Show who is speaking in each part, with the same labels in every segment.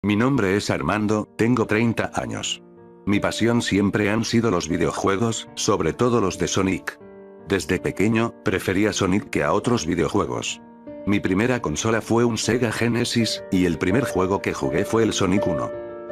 Speaker 1: Mi nombre es Armando, tengo 30 años. Mi pasión siempre han sido los videojuegos, sobre todo los de Sonic. Desde pequeño, prefería Sonic que a otros videojuegos. Mi primera consola fue un Sega Genesis, y el primer juego que jugué fue el Sonic 1.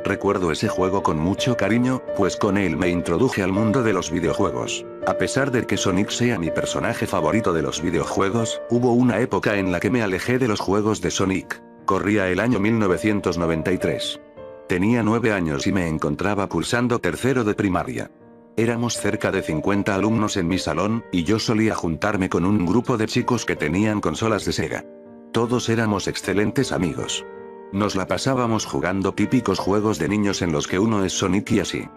Speaker 1: Recuerdo ese juego con mucho cariño, pues con él me introduje al mundo de los videojuegos. A pesar de que Sonic sea mi personaje favorito de los videojuegos, hubo una época en la que me alejé de los juegos de Sonic. Corría el año 1993. Tenía 9 años y me encontraba cursando tercero de primaria. Éramos cerca de 50 alumnos en mi salón, y yo solía juntarme con un grupo de chicos que tenían consolas de Sega. Todos éramos excelentes amigos. Nos la pasábamos jugando típicos juegos de niños en los que uno es Sonic y así.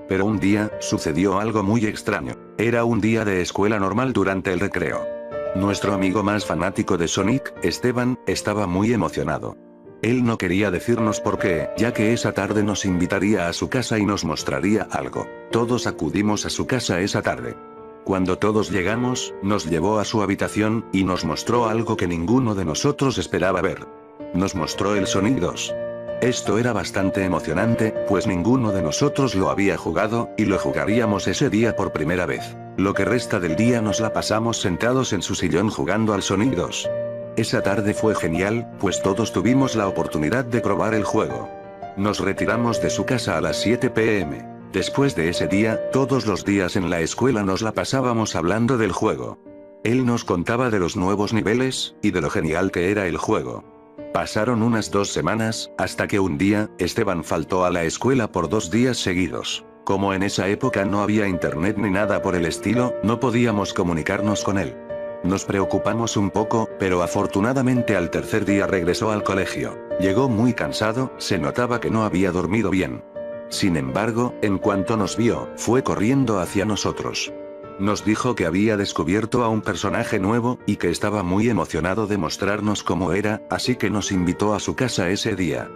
Speaker 1: Pero un día, sucedió algo muy extraño. Era un día de escuela normal durante el recreo. Nuestro amigo más fanático de Sonic, Esteban, estaba muy emocionado. Él no quería decirnos por qué, ya que esa tarde nos invitaría a su casa y nos mostraría algo. Todos acudimos a su casa esa tarde. Cuando todos llegamos, nos llevó a su habitación, y nos mostró algo que ninguno de nosotros esperaba ver. Nos mostró el Sonic 2. Esto era bastante emocionante, pues ninguno de nosotros lo había jugado, y lo jugaríamos ese día por primera vez. Lo que resta del día nos la pasamos sentados en su sillón jugando al Sonic 2. Esa tarde fue genial, pues todos tuvimos la oportunidad de probar el juego. Nos retiramos de su casa a las 7 p.m. Después de ese día, todos los días en la escuela nos la pasábamos hablando del juego. Él nos contaba de los nuevos niveles, y de lo genial que era el juego. Pasaron unas 2 semanas, hasta que un día, Esteban faltó a la escuela por 2 días seguidos. Como en esa época no había internet ni nada por el estilo, no podíamos comunicarnos con él. Nos preocupamos un poco, pero afortunadamente al tercer día regresó al colegio. Llegó muy cansado, se notaba que no había dormido bien. Sin embargo, en cuanto nos vio, fue corriendo hacia nosotros. Nos dijo que había descubierto a un personaje nuevo, y que estaba muy emocionado de mostrarnos cómo era, así que nos invitó a su casa ese día.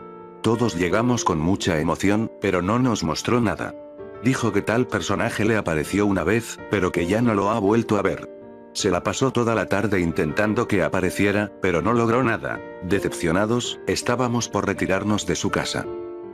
Speaker 1: Todos llegamos con mucha emoción, pero no nos mostró nada. Dijo que tal personaje le apareció una vez, pero que ya no lo ha vuelto a ver. Se la pasó toda la tarde intentando que apareciera, pero no logró nada. Decepcionados, estábamos por retirarnos de su casa.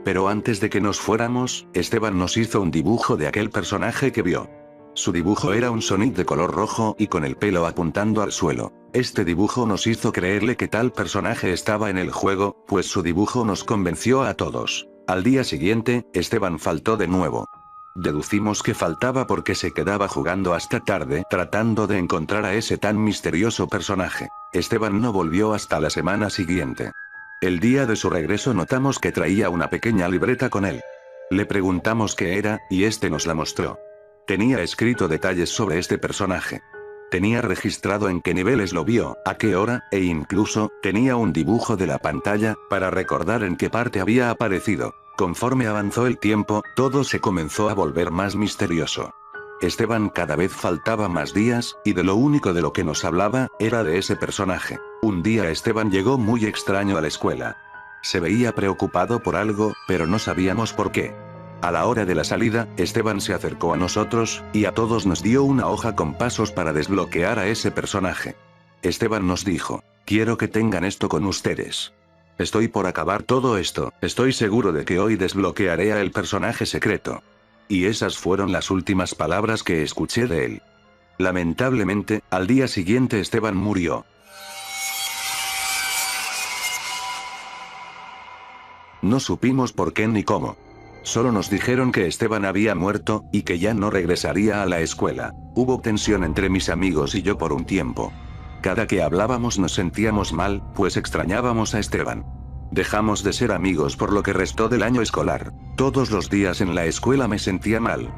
Speaker 1: Pero antes de que nos fuéramos, Esteban nos hizo un dibujo de aquel personaje que vio. Su dibujo era un Sonic de color rojo y con el pelo apuntando al suelo. Este dibujo nos hizo creerle que tal personaje estaba en el juego, pues su dibujo nos convenció a todos. Al día siguiente, Esteban faltó de nuevo. Deducimos que faltaba porque se quedaba jugando hasta tarde tratando de encontrar a ese tan misterioso personaje. Esteban no volvió hasta la semana siguiente. El día de su regreso notamos que traía una pequeña libreta con él. Le preguntamos qué era, y este nos la mostró. Tenía escrito detalles sobre este personaje. Tenía registrado en qué niveles lo vio, a qué hora, e incluso, tenía un dibujo de la pantalla, para recordar en qué parte había aparecido. Conforme avanzó el tiempo, todo se comenzó a volver más misterioso. Esteban cada vez faltaba más días, y de lo único de lo que nos hablaba, era de ese personaje. Un día Esteban llegó muy extraño a la escuela. Se veía preocupado por algo, pero no sabíamos por qué. A la hora de la salida, Esteban se acercó a nosotros, y a todos nos dio una hoja con pasos para desbloquear a ese personaje. Esteban nos dijo: quiero que tengan esto con ustedes. Estoy por acabar todo esto, estoy seguro de que hoy desbloquearé a el personaje secreto. Y esas fueron las últimas palabras que escuché de él. Lamentablemente, al día siguiente Esteban murió. No supimos por qué ni cómo. Solo nos dijeron que Esteban había muerto, y que ya no regresaría a la escuela. Hubo tensión entre mis amigos y yo por un tiempo. Cada que hablábamos nos sentíamos mal, pues extrañábamos a Esteban. Dejamos de ser amigos por lo que restó del año escolar. Todos los días en la escuela me sentía mal.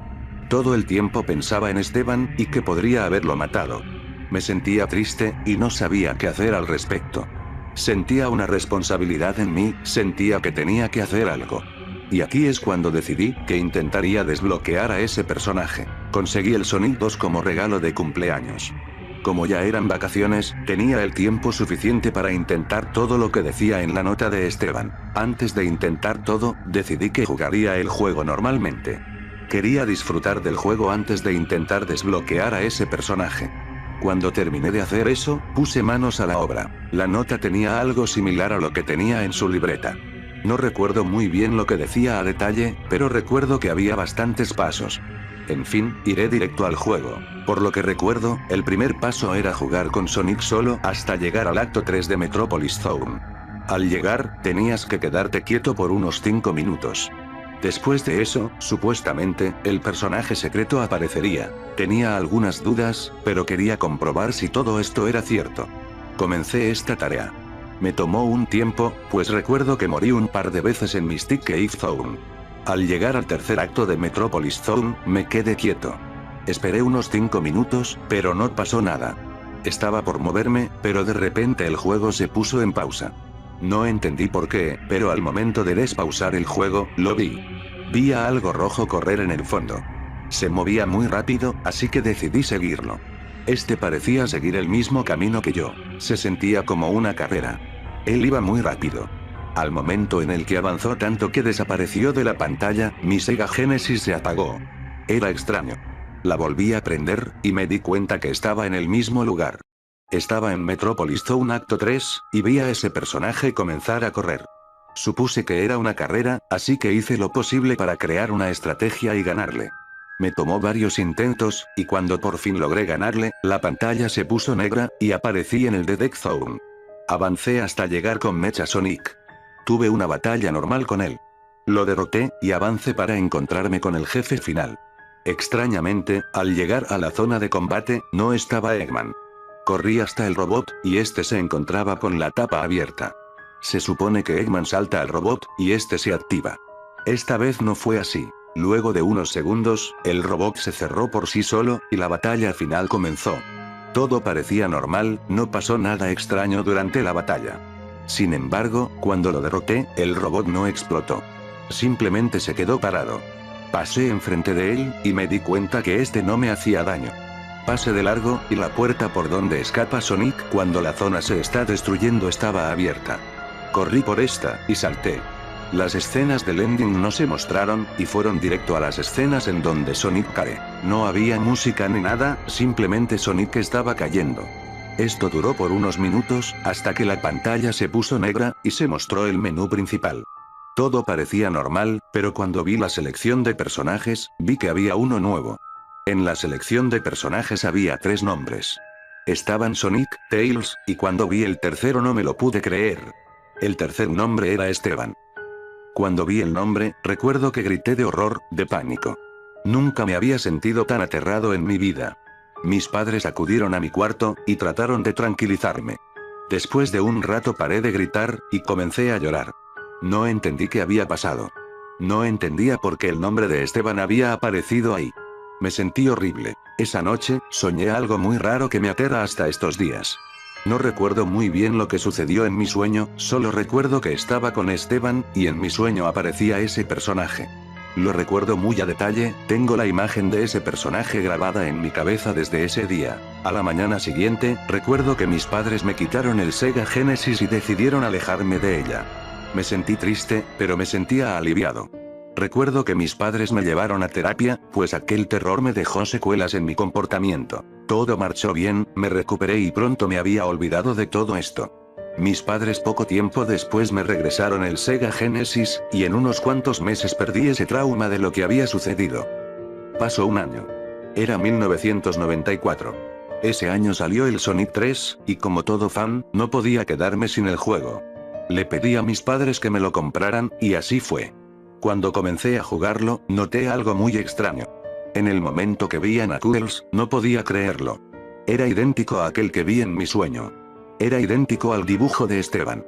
Speaker 1: Todo el tiempo pensaba en Esteban, y que podría haberlo matado. Me sentía triste, y no sabía qué hacer al respecto. Sentía una responsabilidad en mí, sentía que tenía que hacer algo. Y aquí es cuando decidí que intentaría desbloquear a ese personaje. Conseguí el Sonic 2 como regalo de cumpleaños. Como ya eran vacaciones, tenía el tiempo suficiente para intentar todo lo que decía en la nota de Esteban. Antes de intentar todo, decidí que jugaría el juego normalmente. Quería disfrutar del juego antes de intentar desbloquear a ese personaje. Cuando terminé de hacer eso, puse manos a la obra. La nota tenía algo similar a lo que tenía en su libreta. No recuerdo muy bien lo que decía a detalle, pero recuerdo que había bastantes pasos. En fin, iré directo al juego. Por lo que recuerdo, el primer paso era jugar con Sonic solo hasta llegar al acto 3 de Metropolis Zone. Al llegar, tenías que quedarte quieto por unos 5 minutos. Después de eso, supuestamente, el personaje secreto aparecería. Tenía algunas dudas, pero quería comprobar si todo esto era cierto. Comencé esta tarea. Me tomó un tiempo, pues recuerdo que morí un par de veces en Mystic Cave Zone. Al llegar al tercer acto de Metropolis Zone, me quedé quieto. Esperé unos 5 minutos, pero no pasó nada. Estaba por moverme, pero de repente el juego se puso en pausa. No entendí por qué, pero al momento de despausar el juego, lo vi. Vi a algo rojo correr en el fondo. Se movía muy rápido, así que decidí seguirlo. Este parecía seguir el mismo camino que yo. Se sentía como una carrera. Él iba muy rápido. Al momento en el que avanzó tanto que desapareció de la pantalla, mi Sega Genesis se apagó. Era extraño. La volví a prender, y me di cuenta que estaba en el mismo lugar. Estaba en Metropolis Zone Acto 3, y vi a ese personaje comenzar a correr. Supuse que era una carrera, así que hice lo posible para crear una estrategia y ganarle. Me tomó varios intentos, y cuando por fin logré ganarle, la pantalla se puso negra, y aparecí en el The Deck Zone. Avancé hasta llegar con Mecha Sonic. Tuve una batalla normal con él. Lo derroté, y avancé para encontrarme con el jefe final. Extrañamente, al llegar a la zona de combate, no estaba Eggman. Corrí hasta el robot, y este se encontraba con la tapa abierta. Se supone que Eggman salta al robot, y este se activa. Esta vez no fue así. Luego de unos segundos, el robot se cerró por sí solo, y la batalla final comenzó. Todo parecía normal, no pasó nada extraño durante la batalla. Sin embargo, cuando lo derroté, el robot no explotó. Simplemente se quedó parado. Pasé enfrente de él, y me di cuenta que este no me hacía daño. Pasé de largo, y la puerta por donde escapa Sonic cuando la zona se está destruyendo estaba abierta. Corrí por esta, y salté. Las escenas del ending no se mostraron, y fueron directo a las escenas en donde Sonic cae. No había música ni nada, simplemente Sonic estaba cayendo. Esto duró por unos minutos, hasta que la pantalla se puso negra, y se mostró el menú principal. Todo parecía normal, pero cuando vi la selección de personajes, vi que había uno nuevo. En la selección de personajes había 3 nombres. Estaban Sonic, Tails, y cuando vi el tercero no me lo pude creer. El tercer nombre era Esteban. Cuando vi el nombre, recuerdo que grité de horror, de pánico. Nunca me había sentido tan aterrado en mi vida. Mis padres acudieron a mi cuarto, y trataron de tranquilizarme. Después de un rato paré de gritar, y comencé a llorar. No entendí qué había pasado. No entendía por qué el nombre de Esteban había aparecido ahí. Me sentí horrible. Esa noche, soñé algo muy raro que me aterra hasta estos días. No recuerdo muy bien lo que sucedió en mi sueño, solo recuerdo que estaba con Esteban, y en mi sueño aparecía ese personaje. Lo recuerdo muy a detalle, tengo la imagen de ese personaje grabada en mi cabeza desde ese día. A la mañana siguiente, recuerdo que mis padres me quitaron el Sega Genesis y decidieron alejarme de ella. Me sentí triste, pero me sentía aliviado. Recuerdo que mis padres me llevaron a terapia, pues aquel terror me dejó secuelas en mi comportamiento. Todo marchó bien, me recuperé y pronto me había olvidado de todo esto. Mis padres poco tiempo después me regresaron el Sega Genesis, y en unos cuantos meses perdí ese trauma de lo que había sucedido. Pasó un año. Era 1994. Ese año salió el Sonic 3, y como todo fan, no podía quedarme sin el juego. Le pedí a mis padres que me lo compraran, y así fue. Cuando comencé a jugarlo, noté algo muy extraño. En el momento que vi a Knuckles, no podía creerlo. Era idéntico a aquel que vi en mi sueño. Era idéntico al dibujo de Esteban.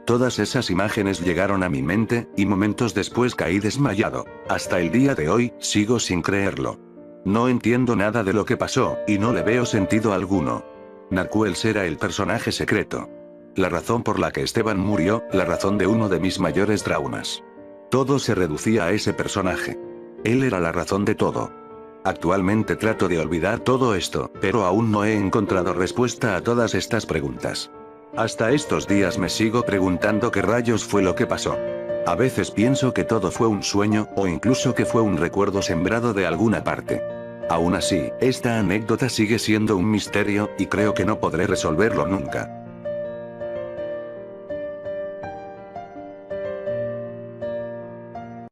Speaker 1: Todas esas imágenes llegaron a mi mente, y momentos después caí desmayado. Hasta el día de hoy, sigo sin creerlo. No entiendo nada de lo que pasó, y no le veo sentido alguno. Knuckles era el personaje secreto. La razón por la que Esteban murió, la razón de uno de mis mayores traumas. Todo se reducía a ese personaje. Él era la razón de todo. Actualmente trato de olvidar todo esto, pero aún no he encontrado respuesta a todas estas preguntas. Hasta estos días me sigo preguntando qué rayos fue lo que pasó. A veces pienso que todo fue un sueño, o incluso que fue un recuerdo sembrado de alguna parte. Aún así, esta anécdota sigue siendo un misterio, y creo que no podré resolverlo nunca.